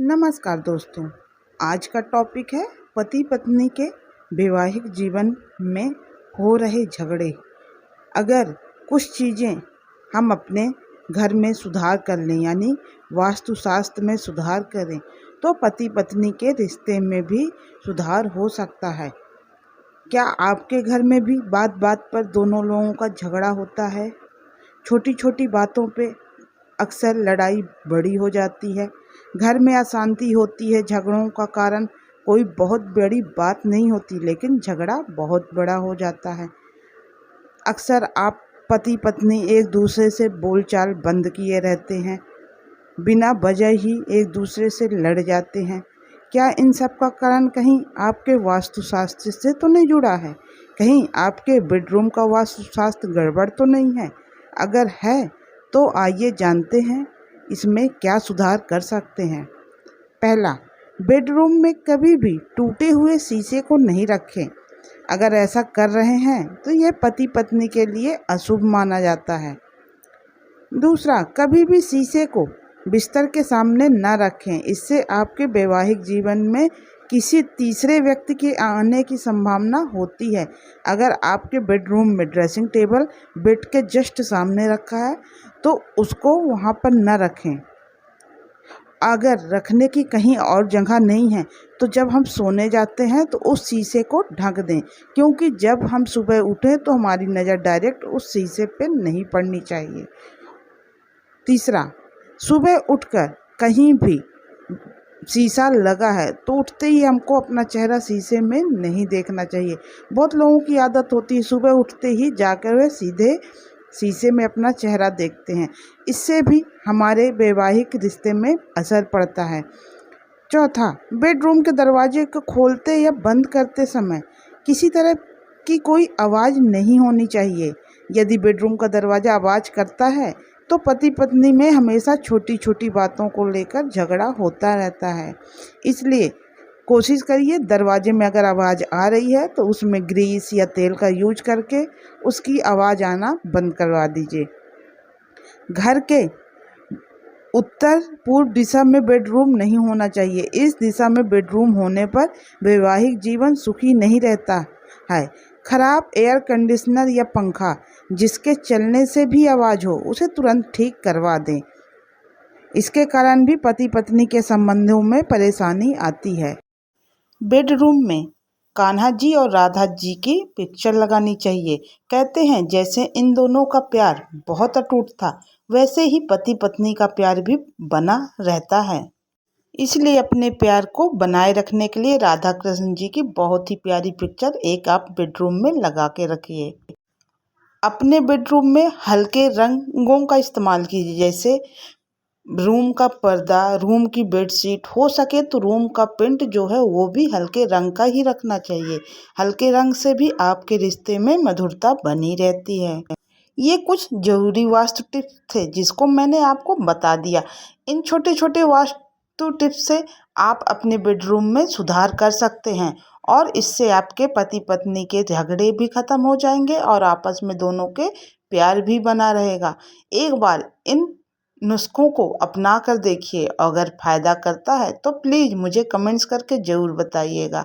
नमस्कार दोस्तों। आज का टॉपिक है पति पत्नी के वैवाहिक जीवन में हो रहे झगड़े। अगर कुछ चीज़ें हम अपने घर में सुधार कर लें, यानी वास्तुशास्त्र में सुधार करें, तो पति पत्नी के रिश्ते में भी सुधार हो सकता है। क्या आपके घर में भी बात बात पर दोनों लोगों का झगड़ा होता है? छोटी छोटी बातों पे अक्सर लड़ाई बड़ी हो जाती है। घर में अशांति होती है। झगड़ों का कारण कोई बहुत बड़ी बात नहीं होती, लेकिन झगड़ा बहुत बड़ा हो जाता है। अक्सर आप पति पत्नी एक दूसरे से बोलचाल बंद किए रहते हैं, बिना वजह ही एक दूसरे से लड़ जाते हैं। क्या इन सब का कारण कहीं आपके वास्तुशास्त्र से तो नहीं जुड़ा है? कहीं आपके बेडरूम का वास्तुशास्त्र गड़बड़ तो नहीं है? अगर है तो आइए जानते हैं इसमें क्या सुधार कर सकते हैं। पहला, बेडरूम में कभी भी टूटे हुए शीशे को नहीं रखें। अगर ऐसा कर रहे हैं तो यह पति पत्नी के लिए अशुभ माना जाता है। दूसरा, कभी भी शीशे को बिस्तर के सामने न रखें। इससे आपके वैवाहिक जीवन में किसी तीसरे व्यक्ति के आने की संभावना होती है। अगर आपके बेडरूम में ड्रेसिंग टेबल बेड के जस्ट सामने रखा है तो उसको वहाँ पर न रखें। अगर रखने की कहीं और जगह नहीं है तो जब हम सोने जाते हैं तो उस शीशे को ढक दें, क्योंकि जब हम सुबह उठें तो हमारी नज़र डायरेक्ट उस शीशे पे नहीं पड़नी चाहिए। तीसरा, सुबह उठकर कहीं भी शीशा लगा है तो उठते ही हमको अपना चेहरा शीशे में नहीं देखना चाहिए। बहुत लोगों की आदत होती है सुबह उठते ही जाकर वे सीधे शीशे में अपना चेहरा देखते हैं। इससे भी हमारे वैवाहिक रिश्ते में असर पड़ता है। चौथा, बेडरूम के दरवाजे को खोलते या बंद करते समय किसी तरह की कोई आवाज़ नहीं होनी चाहिए। यदि बेडरूम का दरवाज़ा आवाज़ करता है तो पति पत्नी में हमेशा छोटी छोटी बातों को लेकर झगड़ा होता रहता है। इसलिए कोशिश करिए, दरवाजे में अगर आवाज़ आ रही है तो उसमें ग्रीस या तेल का यूज करके उसकी आवाज़ आना बंद करवा दीजिए। घर के उत्तर पूर्व दिशा में बेडरूम नहीं होना चाहिए। इस दिशा में बेडरूम होने पर वैवाहिक जीवन सुखी नहीं रहता है। खराब एयर कंडीशनर या पंखा जिसके चलने से भी आवाज़ हो, उसे तुरंत ठीक करवा दें। इसके कारण भी पति पत्नी के संबंधों में परेशानी आती है। बेडरूम में कान्हा जी और राधा जी की पिक्चर लगानी चाहिए। कहते हैं जैसे इन दोनों का प्यार बहुत अटूट था, वैसे ही पति पत्नी का प्यार भी बना रहता है। इसलिए अपने प्यार को बनाए रखने के लिए राधा कृष्ण जी की बहुत ही प्यारी पिक्चर एक आप बेडरूम में लगा के रखिए। अपने बेडरूम में हल्के रंगों का इस्तेमाल कीजिए, जैसे रूम का पर्दा, रूम की बेडशीट, हो सके तो रूम का पेंट जो है वो भी हल्के रंग का ही रखना चाहिए। हल्के रंग से भी आपके रिश्ते में मधुरता बनी रहती है। ये कुछ जरूरी वास्तु टिप्स थे जिसको मैंने आपको बता दिया। इन छोटे छोटे वास्तु टिप्स से आप अपने बेडरूम में सुधार कर सकते हैं और इससे आपके पति पत्नी के झगड़े भी खत्म हो जाएंगे और आपस में दोनों के प्यार भी बना रहेगा। एक बार इन नुस्खों को अपना कर देखिए। अगर फ़ायदा करता है तो प्लीज़ मुझे कमेंट्स करके ज़रूर बताइएगा।